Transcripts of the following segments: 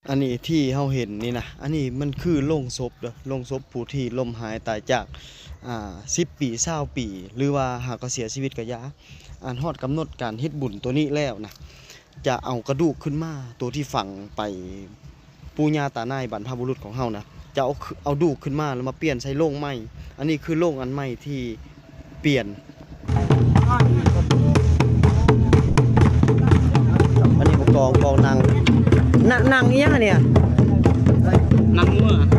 อันนี้ที่เฮาเห็นนี่นะอันนี้มันคือโลงศพเด้อโลงศพผู้ที่ล้มหายตายจาก10 ปี20 ปีหรือว่าหากก็เสียชีวิตก็ยาฮอดกำหนดการเฮ็ดบุญตัวนี้แล้วนะจะเอากระดูกขึ้นมาตัวที่ฝังไปปู่ย่าตานายบรรพบุรุษของเฮานะจะเอาดูกขึ้นมาแล้วมาเปลี่ยนใส่โลงใหม่อันนี้คือโลงอันใหม่ที่เปลี่ยนอันนี้กองนางอีหยังเนี่ย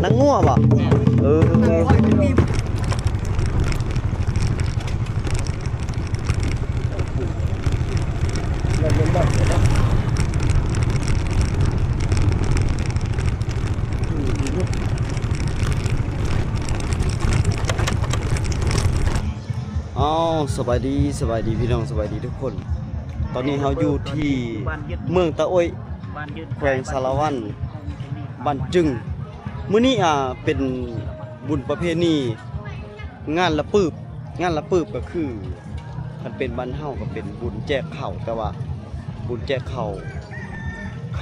นางงัวบ่เออสบายดีพี่น้องสบายดีทุกคนตอนนี้เราอยู่ที่เมืองตะโอยแขวงสารวัตรบ้านจึงมื้อนี้เป็นบุญประเพณีงานละปืบก็คือมันเป็นบ้านเฮาก็เป็นบุญแจกข้าวแต่ว่าบุญแจกข้า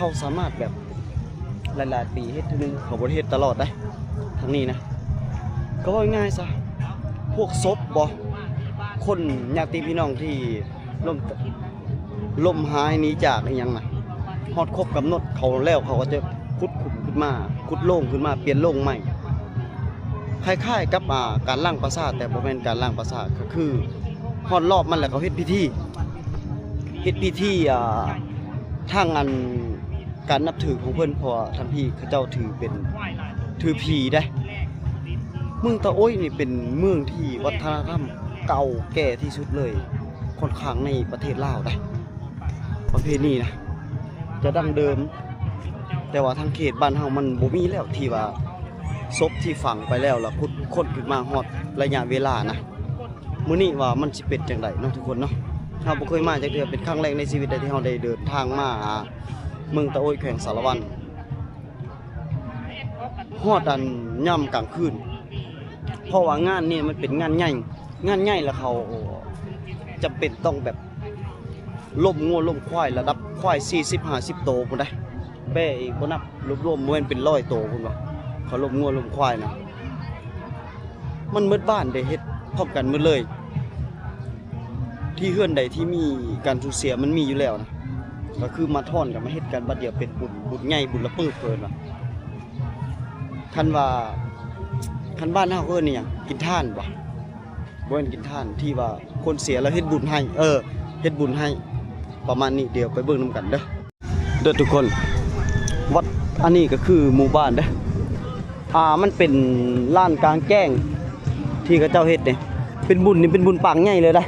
วสามารถแบบหลายๆปีเฮ็ดเทื่อนึงเขาบ่ได้เฮ็ดตลอดได้ทางนี้นะก็ว่าง่ายซะพวกศพบ่คนญาติพี่น้องที่ล่มหายหนีจากอีหยังน่ะฮอดครบกำหนดเขาแล้วเขาก็จะขุดขึ้นมาขุดโล่งขึ้นมาเปลี่ยนโล่งใหม่คล้ายๆกับการล้างปราสาทแต่บ่แม่นการล้างปราสาทก็คือฮอดรอบมันแล้วเขาเฮ็ดพิธีทางอันการนับถือของเพิ่นเพราะท่านพี่เขาเจ้าถือผีได้เมืองตะโอยนี่เป็นเมืองที่วัฒนธรรมเก่าแก่ที่สุดเลยค่อนข้างในประเทศลาวได้ประเพณีนะจะดั้งเดิมแต่ว่าทางเขตบ้านเฮามันบ่มีแล้วที่ว่าศพที่ฝังไปแล้วล่ะขุดขึ้นมาฮอดระยะเวลานะมื้อนี้ว่ามันสิเป็นจังได๋เนาะทุกคนเนาะเฮาบ่เคยมาจักเทื่อเป็นครั้งแรกในชีวิตที่เฮาได้เดินทางมาเมืองตะโอยแขวงสารวัตรฮอดอันย่ำกลางคืนเพราะว่างานนี้มันเป็นงานใหญ่แล้วเขาจำเป็นต้องแบบล่มงัวล่มควายระดับควาย40-50 โตพุ่นได้แบ่อีกบ่นับรวมๆบ่แม่นเป็น100 โตพุ่นว่าเขาล่มงัวล่มควายนะมันมืดบ้านได้เฮ็ดพร้อมกันหมดเลยที่เฮือนใดที่มีการสูญเสียมันมีอยู่แล้วนะก็คือมาท่อนกับมาเฮ็ดกันบัดเดียวเป็นบุญใหญ่บุญละปื้อเพิ่นว่าคันบ้านเฮาเอิ้นนี่หยังกินท่านบ่แม่นกินท่านที่ว่าคนเสียแล้วเฮ็ดบุญให้เฮ็ดบุญให้ประมาณนี้เดี๋ยวไปเบิ่งนำกันเด้อทุกคนวัดอันนี้ก็คือหมู่บ้านเด้อมันเป็นลานกลางแจ้งที่เขาเจ้าเฮ็ดนี่เป็นบุญนี่เป็นบุญปางใหญ่เลยได้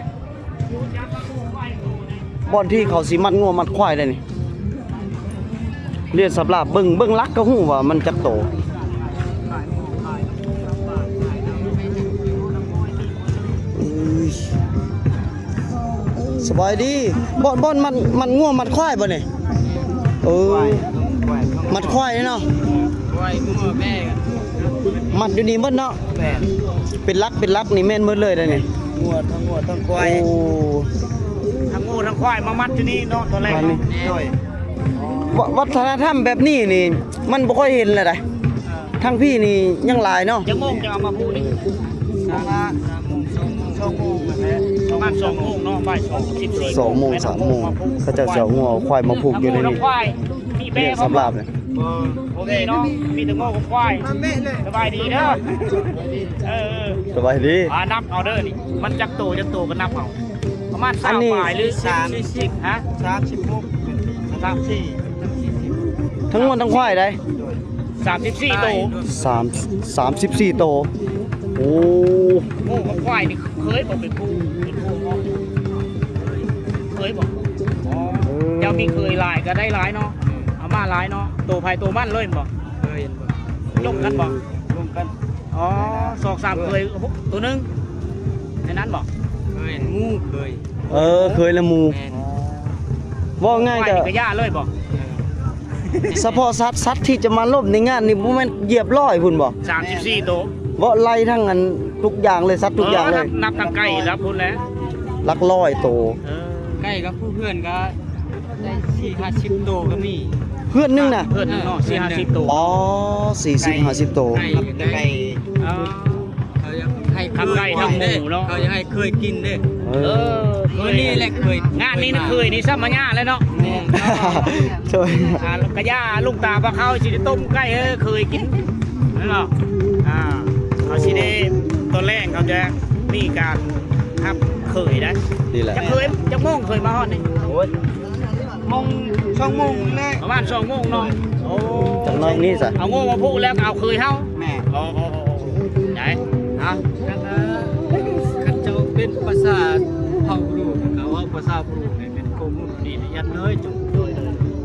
บ่อนที่เขาสิมัดงัวมัดควายได้นี่เรียนสำหรับเบิ่งลักก็ฮู้ว่ามันจักโตสบายดีบ่อนมันง่วงมัดควายบ่นี่มัดควายเนาะควายงัวแม่มัดอยู่นี่เบิดเนาะเป็นลักนี่แม่นหมดเลยได้นี่งัวทั้งควายทั้งงูทั้งควายมามัดที่นี่เนาะตอนแรกนี่วัฒนธรรมแบบนี้นี่มันบ่ค่อยเห็นเลยได้ทั้งพี่นี่ยังหลายเนาะจังโมงจะเอามาพูดนี่2 โมงประมาณ2 โมงเนาะบ่าย2 โมง3 โมงเขาจะเอางัวควายมาผูกอยู่ในนี้มีแม่สำหรับเนี่ยโอเคเนาะมีแต่งูกับควายสบายดีเด้อสบายดีนับเอาเด้อนี่มันจักโตก็นับเอาประมาณ3 ปลายหรือ30ฮะ36 34ทั้งหมดทั้งควายได้34 โต34 โตโอ้งูกับควายนี่เคยบ่เป็นผู้เคยบ่เจ้ามีเคยลายก็ได้หลายเนาะเอามาหลายเนาะโตไผโตมันเลยบ่เคยลงกันบ่ลงกัน2-3เคยตัวนึงในนั้นบ่เคยงูเคยเคยละมูว่าง่ายก็ย่าเลยบ่เฉพาะสัตว์ที่จะมาล่มในงานนี่บ่แม่นเหยียบ100พุ่นบ่34 โตว่าไล่ทั้งอันทุกอย่างเลยสัตว์ทุกอย่างเลยนับทั้งไก่แล้วพุ่นแล้วหลัก100 โตไก่กับผู้เพื่อนก็ได้40-50 โตก็มี เพื่อนนึงน่ะ เพื่อนเนาะ4-50ตัว อ๋อ40-50โตว ไก่ อ๋อ เขายังให้ ทั้งไก่ทั้งหมูเนาะ เขายังให้เคยกินเด้ เอ เอ อ อเคยนี่แหละเคยงานนี้นะเคยนี่ซ้ำมาญ่าแล้วเนาะ ช่วย กระย่าลุงตาปลาเข้าสิได้ต้มไก่เคยกินนั่นเนาะเขาสิได้ตอนแรกเขาจะมีการทำเคยได้ นี่แหละ จะโมงเคยมาฮอดนี่ โอ้ย มงช่องมงแม่ ประมาณ2โมงเนาะโอ้ จังน้อยนี่ซะ เอาโง่มาพูดแล้วก็เอาเคยเฮา แม่ โอ้ไหนเอา ขันเจ้าเป็นภาษาเผ่าลูกเขาว่าภาษาลูกเนี่ยเป็นโคมุนนี่ยันเลยจงเลย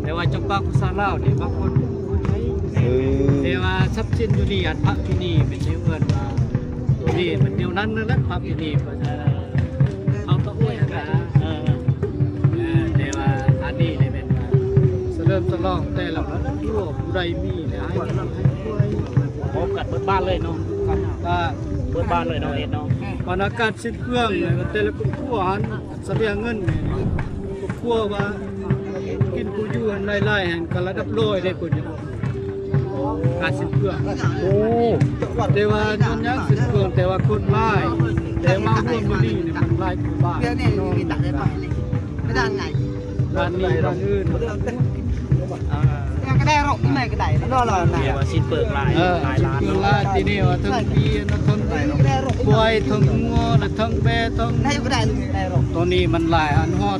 แต่ว่าจังปากภาษาลาวเนี่ยบางคนคนไทย เออ แต่ว่าทรัพย์สินอยู่นี่อันพระที่นี่เป็นเชื้อเงินมาตัวนี้มันเดียวนั้นนั่นแหละพระที่นี่ก็จะเอาตะอ้วยนะแต่ว่าอันนี้เนี่ยเป็นเริ่มทดลองแต่ละนั้นทั่วผู้ใดมีเนี่ยให้กำลังให้ช่วย พบกันเปิดบ้านเลยเนาะ ก็ เปิดบ้านเลยเนาะเอ็ดเนาะ บรรยากาศสิ้นเครื่องเนี่ยแต่ละครอบครัวหันเสบียงเงินเนี่ยครอบครัวว่ากินผู้อยู่หันไล่ๆหันกันระดับร้อยได้คนเนี่ยการสิ้นเครื่อง โอ้ แต่ว่าย้อนยักสิ้นเครื่องแต่ว่าคนไล่แต่มาร่วมมือนี่เนี่ยมันไล่คือบ้าน เดี๋ยวนี้มีตัดได้ไหมไม่ได้ไง ร้านนี้ร้านอื่น ยังก็ได้หรอกที่ไหนก็ได้แล้วรอนะ เดี๋ยวว่าสิ้นเปิดลาย สิ้ ล้าน นเครื่อง เนาะ ล่าที่นี่ว่าทั้งปีนะทั้งควายทั้งงัวนะทั้งแพะทั้ง ได้ก็ได้ได้หรอก ตัวนี้มันหลายอันฮอด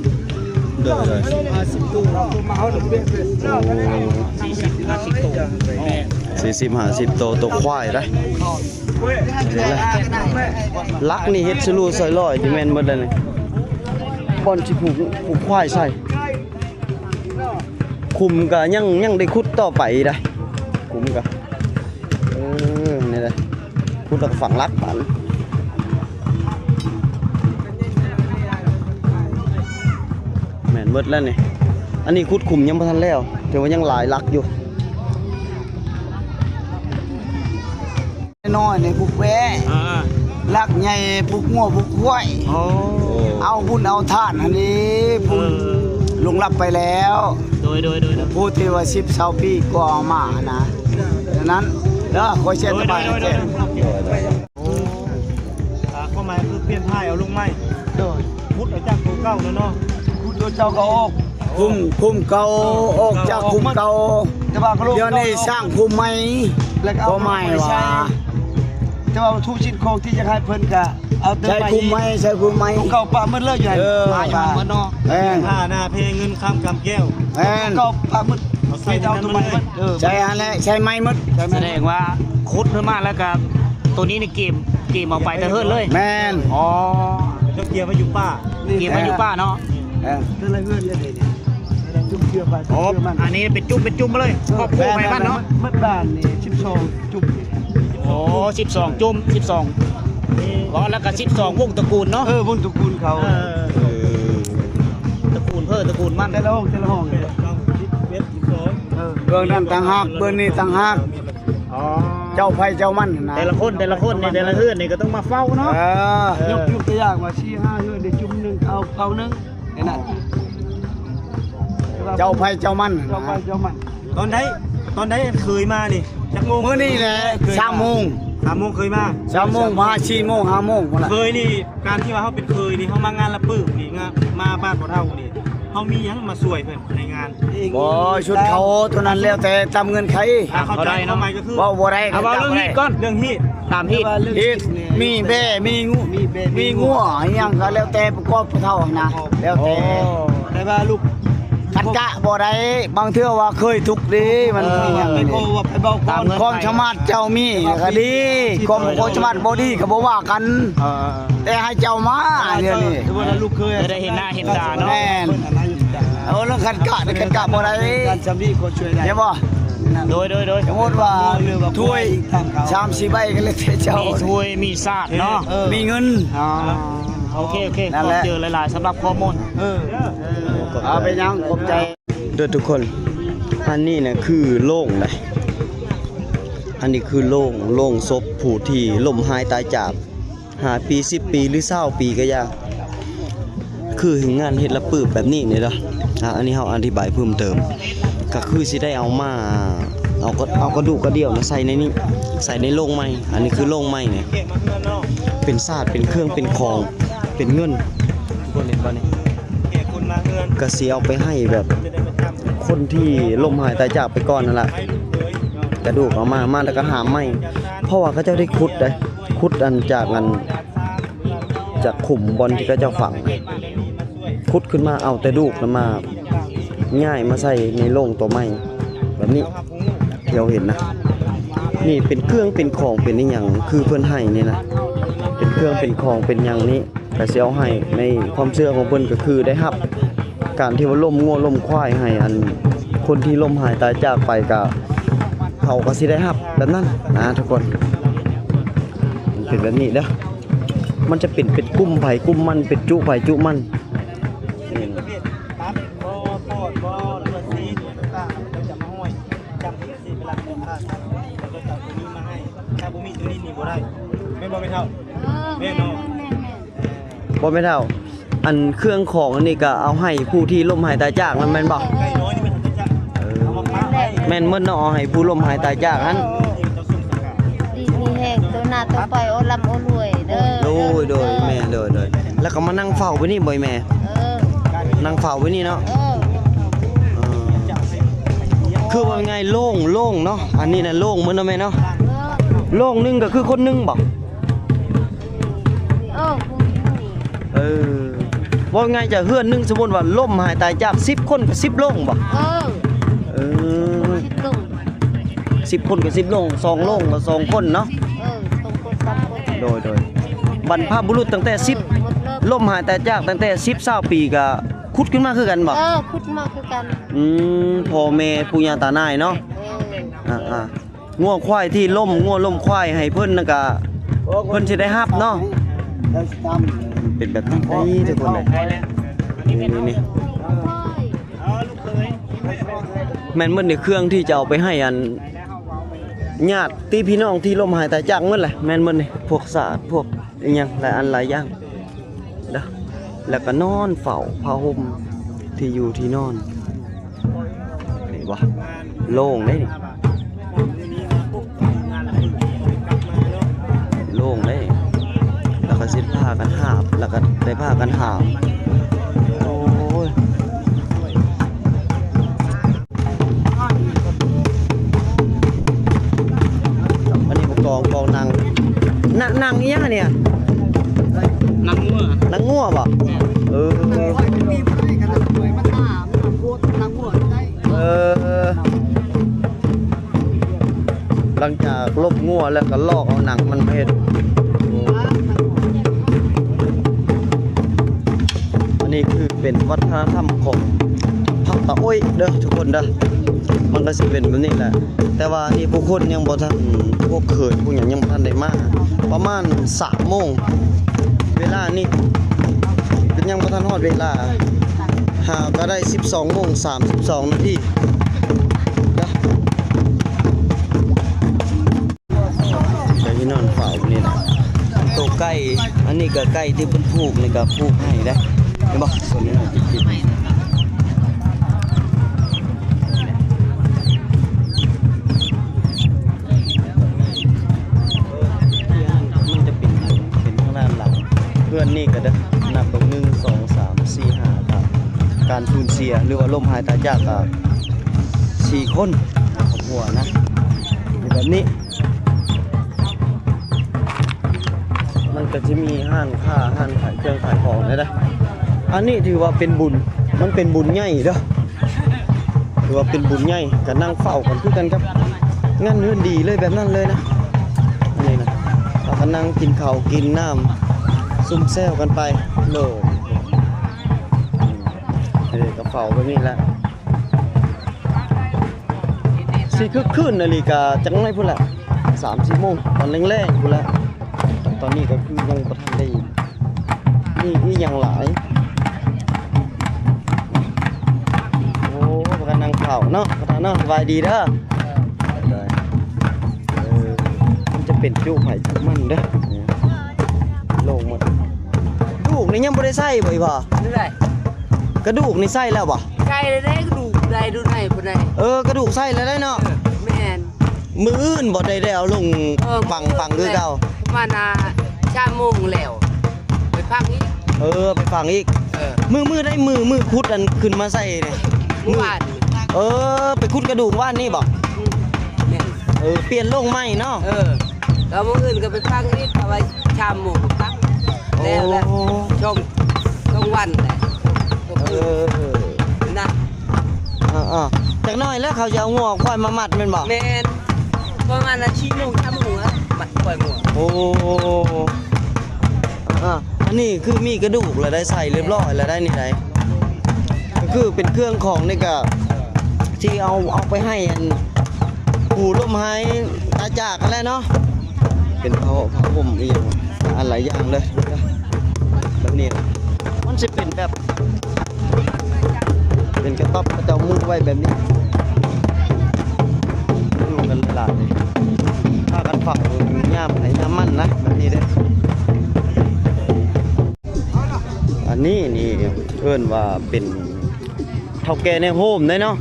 เด้อเลย 50ตัวมาเอาเบี้ยเป็น 40-50ตัว 40-50โตวตัวควายได้ ได้ก็ได้ ลักนี่เฮ็ดสลูซอยลอยที่แม่นหมดเลยนี่บ่อนสิผูกควายใส่คุมก็ยังได้ขุดต่อไปได้คุมก็นี่เลยขุดแล้วก็ฝังลักมันแม่นหมดแล้วนี่อันนี้ขุดคุมยังบ่ทันแล้วแต่ว่ายังหลายลักอยู่ น้อยในปุกแวลักใหญ่ปุกงัวปุกห้วย โอ้ เอาบุญเอาทานอันนี้ผู้ลงรับไปแล้ว โดย ผู้ที่ว่า10-20ปีก็เอามานะดังนั้นเด้อขอเชิญสบายเจ้ ความหมายคือเปลี่ยนท้ายเอาลงไม้พุทธจากตัวเก่าแล้วเนาะ ผู้เจ้าก็ออกคุมเก่าออกจากคุมเก่าเดี๋ยวนี้สร้างคุมใหม่ก็ไม่ว่าแต่ว่าทุกชิ้นของที่จะให้เพิ่นก็เอาใช้คุมใหม่ใช้คุมใหม่เก่าปะหมดเลยอยู่มาอยู่มันเนาะ ผ้าหน้าเพลงเงินข้ามกำแก้ว เก่าปะหมดใส่เอาตัวใหม่ใช้อะไรใช้ไม้หมด แสดงว่าคุดขึ้นมาแล้วก็ตัวนี้ในเกมเอาไปแต่เฮิร์นเลย แม่น อ๋อ เจ้าเกียร์มาอยู่ป้า เกมมาอยู่ป้าเนาะ เรื่องอะไรเพื่อนเลยนี่จุ่มเชื่อไป อ๋ออันนี้เป็นจุ่มมาเลยครอบครัวไปบ้านเนาะ มัดบ้านนี่12จุ่ม โอ้12 จุ่ม12ก็แล้วก็12วงตระกูลเนาะ บุญตระกูลเขา ตระกูลตระกูลมัน แต่ละห้องเนี่ย เว็บ12 เบื้องนั้นต่างหากเบื้องนี้ต่างหาก อ๋อ เจ้าไผเจ้ามันนะ แต่ละคนในแต่ละเฮือนนี่ก็ต้องมาเฝ้าเนาะ ยกตัวอย่างว่า4-5เฮือนได้จุ่มนึงเอาเผานึงนั่นน่ะเจ้าไผเจ้ามันเจ้าไผเจ้ามัน ตอนไหนเคยมานี่จักโมง มื้อนี้แหละ3:00 น 3 โมงเคยมา 3:00 นมา4:00 น5:00 นพุ่นน่ะ เคยนี่การที่ว่าเขาเป็นเคยนี่เขามางานละปึ้งนี่งานมาบ้านบ่เท่านี่เขามีหยังมาช่วยเพิ่นในงาน บ่ชุดเขาเท่านั้นแล้วแต่ตามเงินไข ถ้าเข้าใจความหมายก็คือ บ่ได้ เอาเรื่องฮีดก่อน เรื่องฮีด ตามฮีด เฮ็ดมีแบ่มีงัวอิหยังก็แล้วแต่ประกอบเท่านะแล้วแต่ แต่ว่าลูก ขันกะบ่ได้บางเทื่อว่าเคยทุกข์ดีมันมีหยัง ไป นี่ โกว่าไปเบาก่อน ความสามารถเจ้ามีก็ดีความสามารถบ่ดีก็บ่ว่ากัน แต่ให้เจ้ามาเดี๋ยวนี้ แต่ว่าลูกเคย จะได้เห็นหน้าเห็นตาเนาะ แม่นเอาเรื่องขันกะนี่ขันกะบ่ได้ การจำดีคนช่วยได้ เห็นบ่ โดย สมมุติว่าถ้วย3-4ใบก็เลยแต่เจ้า มีถ้วยมีศาสตร์เนาะ มีเงิน อ๋อโอเค นั่น ข แห อบ ละ เจอหลายๆสำหรับข้อมูล เอาไปยังขอบใจ เด้อทุกคน อันนี้นะคือโล่งเลยอันนี้คือโล่งศพผู้ที่ล่มหายตายจาก5 ปี 10 ปีหรือ20 ปีก็ยากคือถึงงานเฮ็ดละปืบแบบนี้นี่เด้ออันนี้เฮาอธิบายเพิ่มเติม ก็คือสิได้เอามาเอากระดูกกระเดี่ยวนะใส่ในนี้ใส่ในโลงไม้อันนี้คือโลงไม้เนี่ยเป็นศาสตร์เป็นเครื่องเป็นของเป็นเงินทุกคนเห็นป่ะนี่ก็สิเอาไปให้แบบคนที่ล่มหายตายจากไปก่อนนั่นแหละกระดูกเอามาแล้วก็หามไม้เพราะว่าเขาเจ้าได้ขุดอันจากขุมบอลที่เขาเจ้าฝังขุดขึ้นมาเอาแต่ดูกแล้วมาง่ายมาใส่ในโล่งตัวไม้แบบนี้ที่เราเห็นนะนี่เป็นเครื่องเป็นของเป็นอีหยังคือเพิ่นให้นี่นะเป็นเครื่องเป็นของเป็นหยังนี้แต่สิเอาให้ในความเชื่อของเพิ่นก็คือได้รับการที่ว่าล้มงัวล้มควายให้อันคนที่ล้มหายตายจากไปก็เขาก็สิได้รับแบบนั้นนะทุกคนมันเป็นแบบนี้เด้อมันจะเป็นกุ้มไผ่กุ้มมันเป็นจุไผ่จุมันบ่ไม่เท่าอันเครื่องของอันนี้ก็เอาให้ผู้ที่ล้มหายตายจากมันแม่นบ่แม่นเมื่อเนาะให้ผู้ล้มหายตายจากนั้นดีมีแห้งตัวหน้าตัวไปโอลำโอรวยเด้อโดยแม่โดยแล้วก็มานั่งเฝ้าไว้นี่บ่อยแม่นั่งเฝ้าไว้นี่เนาะคือว่าไงโล่งเนาะอันนี้น่ะโล่งเหมือนเนาะแม่เนาะโล่งนึงก็คือคนนึงบ่ว่าไงจะเฮือนนึงสมมุติว่าล่มหายตายจาก10คนก็10โล่งบ่10คนก็10โล่ง2โล่งก็2คนเนาะโดยบรรพบุรุษตั้งแต่10ล่มหายตายจากตั้งแต่10 20ปีก็ขุดขึ้นมาคือกันบ่ขุดมาคือกันพ่อแม่ปู่ย่าตายายเนาะงัวควายที่ล้มงัวล้มควายให้เพิ่นน่ะก็เพิ่นสิได้รับเนาะเป็นแบบนี้ทุกคนเลยนี่แม่นมื้อนี่เครื่องที่จะเอาไปให้อันญาติพี่น้องที่ล้มหายตายจากมื้อแหละแม่นมื้อนี่พวกสาดพวกอีหยังหลายอันหลายอย่างเด้อแล้วก็นอนเฝ้าผ้าห่มที่อยู่ที่นอนนี่บ่โล่งได้นี่โล่งได้แล้วก็สิพากันหาบแล้วก็ได้พากันหามโอ้ยอันนี้กองนางอีหยังเนี่ยนางงัวบ่หลังจากลบงัวแล้วก็ลอกเอาหนังมันมาเฮ็ดอันนี้คือเป็นวัฒนธรรมของภาคตะโอ้ยเด้อทุกคนเด้อมันก็สิเป็นแบบนี้แหละแต่ว่านี่ผู้คนยังบ่ทันพวกเขินพวกหยังยังบ่ทันได้มาประมาณ 3 โมงเวลานี่เป็นยังบ่ทันฮอดเวลาหาก็ได้ 12:32 นาทีที่นอนเฝ้านี่นะตัวไก่อันนี้ก็ไก่ที่เพิ่นผูกนี่ก็ผูกให้ได้เห็นบ่ส่วนนี้น่ะติดมันจะเป็นข้างหน้าหลังเพื่อนนี่ก็เด้อนับตรง1 2 3 4 5ครับการสูญเสียหรือว่าล้มหายตายจากก็4 คนครอบครัวนะแบบนี้มันก็จะมีห้างค้าห้างขายเครื่องขายของได้อันนี้ถือว่าเป็นบุญมันเป็นบุญใหญ่เด้อถือว่าเป็นบุญใหญ่ก็นั่งเฝ้ากันคือกันครับงานเฮือนดีเลยแบบนั้นเลยนะนี่นะเราก็นั่งกินข้าวกินน้ำซุ่มแซวกันไปโลดก็เฝ้าแบบนี้แหละสิคึกคืนนาฬิกาจังไรพุ่นแหละ 3-4 โมงตอนแรงๆพุ่นแหละตอนนี้ก็คือยังบ่ทันได้นี่อีหยังหลายโอ้ประกันนั่งเฝ้าเนาะประธานเนาะสบายดีเด้อมันจะเป็นจุไผ่จุมันเด้อโล่งหมดลูกนี่ยังบ่ได้ใส่บ่อีพ่อ กระดูกนี่ใส่แล้วบ่ ไก่ได้กระดูกได้ดูไหนคนไหน กระดูกใส่แล้วได้เนาะ แม่น มืออื่นบ่ได้เอาลงฟังคือเก่า มานาชาโมงแล้วไปพักนี้ ไปฟังอีกมือได้มือคุดอันขึ้นมาใส่นี่ เมื่อวาน ไปคุดกระดูกว่านนี่บ่ แม่น เปลี่ยนลงใหม่เนาะ แล้วมื้ออื่นก็ไปพักนี้เอาไว้ชาโมงพักแล้วช่องวันแหละนะ จากน้อยแล้วเขาจะเอางัวควายมามัดแม่นบ่ แม่นประมาณนาทีนึงทำหัวมัดปล่อยหัว อันนี้คือมีกระดูกแล้วได้ใส่เรียบร้อยแล้วได้นี่ไดก็คือเป็นเครื่องของนี่ก็ที่เอาไปให้อันปู่ร่มไห้ตาจากกันแล้วเนาะเป็นผ้าห่มอีกอันหลายอย่างเลยแบบนี้มันจะเป็นแบบเป็นกระต๊อบกระเจ้ามุ้งไว้แบบนี้ดูกันหลายผ้ากันฝังย่ามไหน้ำมันนะแบบนี้เด้อันนี้นี่เอิ้นว่าเป็นเท่าแก่ในโฮมได้เนาะ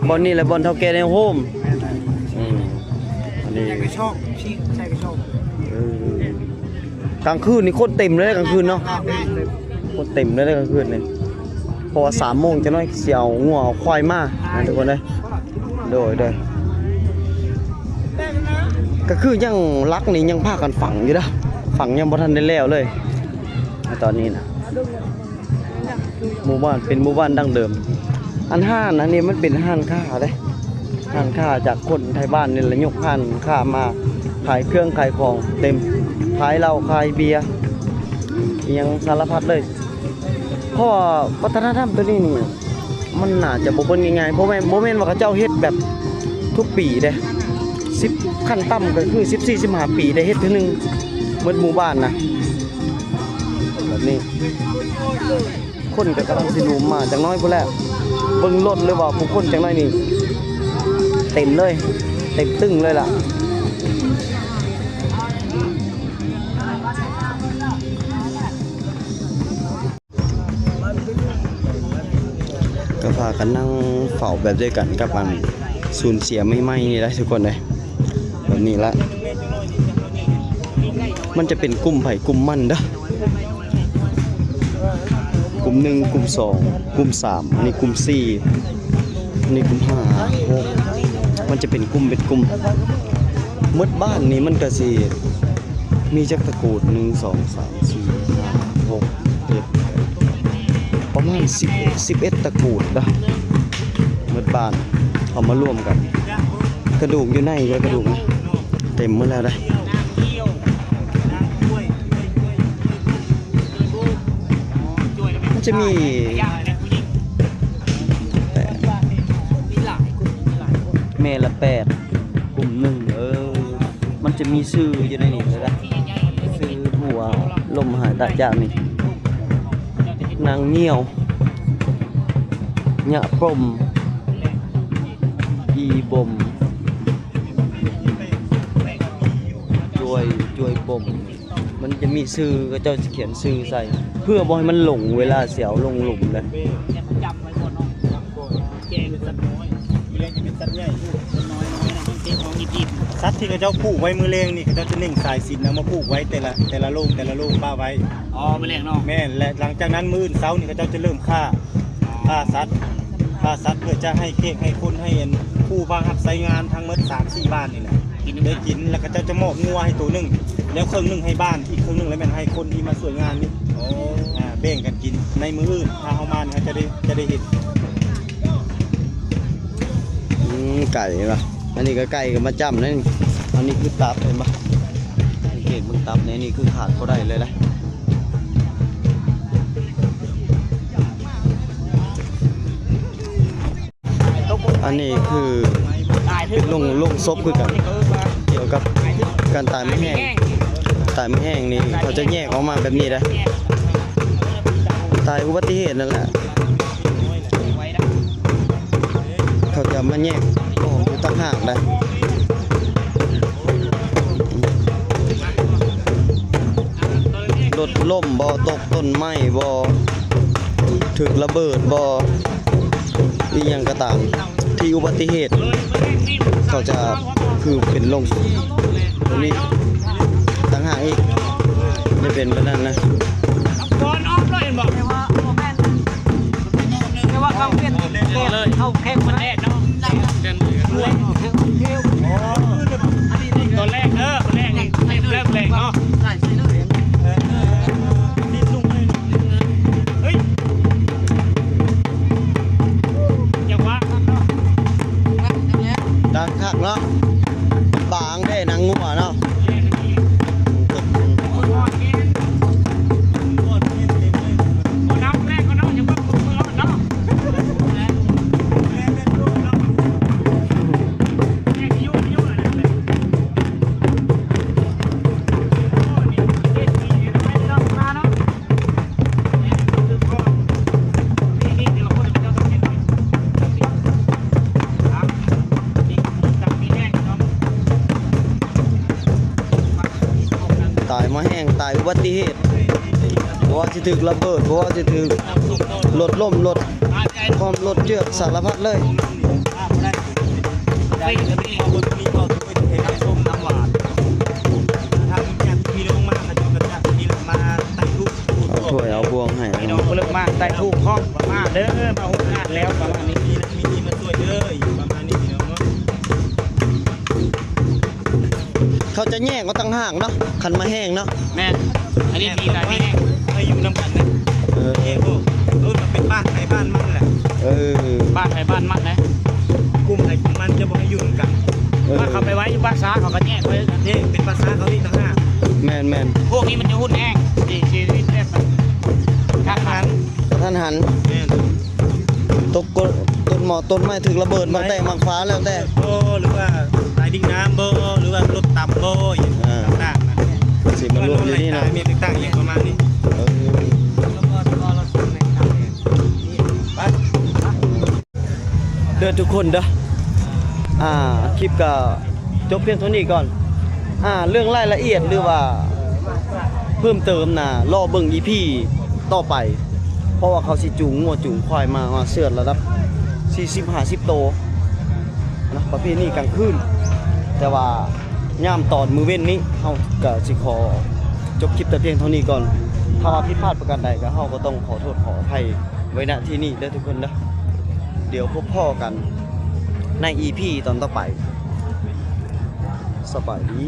บอนนี่แหละบอนเท่าแก่ในโฮมอันนี้ชอบใช่ก็ชอบกลางคืนนี่คนเต็มเลยกลางคืนเนาะคนเต็มเลยกลางคืนนี่เพราะว่า3 โมงจะน้อยเสียวงัวควายมาทุกคนเลยโดยก็คือยังรักนี่ยังพากันฝังอยู่นะฝังยังบ่ทันได้แล้วเลยตอนนี้นะหมู่บ้านเป็นหมู่บ้านดั้งเดิมอันห้านอันนี้มันเป็นห้านค้าเลยห้านค้าจากคนไทยบ้านนี่แหละยกห้านค้ามาขายเครื่องขายของเต็มขายเหล้าขายเบียร์ยังสารพัดเลยเพราะวัฒนธรรมตัวนี้นี่มันน่าจะบ่เบิ่งง่ายๆเพราะแม่นว่าเขาเจ้าเฮ็ดแบบทุกปีเด้10ขั้นต่ำก็คือ14-15 ปีได้เฮ็ดทีนึงหมดหมู่บ้านนะแบบนี้คนก็กำลังสิรุมมาจังน้อยพุ่นแหละเบิ่งรถเลยว่าผู้คนจังน้อยนี่เต็มเลยเต็มตึ้งเลยล่ะก็พากันนั่งเฝ้าแบบด้วยกันกับอันสูญเสียไม่นี่แหละทุกคนเลยแบบนี้ละมันจะเป็นกลุ่มไผ่กลุ่มมันเด้อกลุ่ม1กลุ่ม2กลุ่ม3อันนี้กลุ่ม4อันนี้กลุ่ม5 6มันจะเป็นกลุ่มหมดบ้านนี้มันก็สิมีจักตระกูล1 2 3 4 5 6 7ประมาณ11ตระกูลนะหมดบ้านเอามารวมกันกระดูกอยู่ในเลยกระดูกเต็มหมดแล้วได้จะมีเมละ8กลุ่ม1มันจะมีชื่ออยู่ในนี้เลยนะชื่อหัวลมหายตาจากนี่นางเงี้ยวหยะปมอีบมจวยปมมันจะมีชื่อก็เจ้าจะเขียนชื่อใส่เพื่อบ่ให้มันหลงเวลาเสียวลงหลุมเลยจำไว้ก่อนเนาะแกเป็นสัตว์น้อยมีแรงจะเป็นสัตว์ใหญ่น้อยนะมันเป็นของยิบสัตว์ที่เขาเจ้าผูกไว้มือเลงนี่เขาเจ้าจะเน่งสายสิญจน์นะมาผูกไว้แต่ละโลงป้าไว้มือเลงเนาะแม่และหลังจากนั้นมื้อเช้านี่เขาเจ้าจะเริ่มฆ่าสัตว์เพื่อจะให้เค้กให้คนให้ผู้พาหับใส่งานทั้งหมด3-4 บ้านนี่แหละได้กินแล้วก็จะมอบงัวให้ตัวนึงแล้วครึ่งนึงให้บ้านอีกครึ่งนึงแล้วแม่นให้คนที่มาสวยงานนี่แบ่งกันกินในมื้ออื่นถ้าเฮามาเนี่ยจะได้เห็นไก่ป่ะอันนี้ก็ไก่ก็มาจ้ำนั่นอันนี้คือตับเห็นป่ะเก่งมึงตับเนี่ยนี่คือขาดก็ได้เลยนะอันนี้คือเป็นลงซบคือกันเกี่ยวกับการตายไม่แห้งนี่เขาจะแยกออกมาแบบนี้เลยตายอุบัติเหตุนั่นแหละเขาจะมาแยกออกอยู่ต่างหากเลยรถล่มบ่ตกต้นไม้บ่ ถึกระเบิดบ่อีหยังก็ตามที่อุบัติเหตุเขาจะคือเป็นลงตรงนี้ต่างหากอีกไม่เป็นแบบนั้นนะ ก่อนออกเลยบอกแต่ว่าเขาเป็นเลยเขาแข่งมันแรกเนาะตอนแรกแรกนี่เริ่มแรกเนาะเฮ้ยอย่าว่าเนาะ ดังคักเนาะบางได้นางงัวเนาะ น้ำแรกก็เนาะยังว่าเนาะแรกยุ่งอะไรเลยโอ้นี่เด็ดดีไม่ต้องมาเนาะนี่เดี๋ยวเราคนจะต้องเห็นครับนี่จับมีแห้งเนาะ ตายมาแห้งตายอุบัติเหตุเพราะว่าสิถึกระเบิดเพราะว่าสิถึกรถล่มรถความรถเจือกสารพัดเลย ไปจะมีคนมีคนไปเห็นชมน้ำหวานทำอย่างมีลงมาจนกระทั่งมีมาไต่ทุก เอาถ้วยเอาพวงให้ พี่น้องเลิกมาไต่ทุกห้องมาเด้อมาหุบงานแล้วประมาณนี้มีมาช่วยเด้ออยู่ประมาณนี้พี่น้องเนาะ เขาจะแย่งก็ตั้งห่างเนาะคันมาแห้งเนาะ แม่อันนี้ดีนะพี่ให้อยู่น้ำกันนะ เออ เอโก้มันเป็นบ้านไหนบ้านมันแหละ เออ บ้านไหนบ้านมันนะกลุ่มไหนกลุ่มมันจะบอกให้อยู่กันว่าเขาไปไว้อยู่บ้านซ้าเขาก็แยกไว้นี่เป็นภาษาเขาที่ต่างหาก แมน พวกนี้มันจะหุ้นแห้งชีวิตแบบทางนั้น ท่านหันตกต้นหมอต้นไม้ถึงระเบิดมาแต่มังฟ้าแล้วแต่ โบหรือว่าสายดิ่งน้ำโบหรือว่ารถต่ำโบอย่างต่างๆนะ สิมันรวมอยู่นี่นะ มีต่างๆอย่างประมาณนี้ เออเดินทุกคนเด้อคลิปก็จบเพียงเท่านี้ก่อนเรื่องรายละเอียดหรือว่าเพิ่มเติมนะรอเบิ่ง EP ต่อไป เพราะว่าเขาสิจูงงัวจูงควายมาเสือดระดับ40-50 โตนะประเภทนี้กลางคืนแต่ว่าย่ามตอนมือเว้นนี้เฮาก็สิขอจบคลิปแต่เพียงเท่านี้ก่อนถ้าว่าผิดพลาดประการใดก็เฮาก็ต้องขอโทษขออภัยไว้ณที่นี่เด้อทุกคนนะเดี๋ยวพบพ่อกันใน EP ตอนต่อไปสบายดี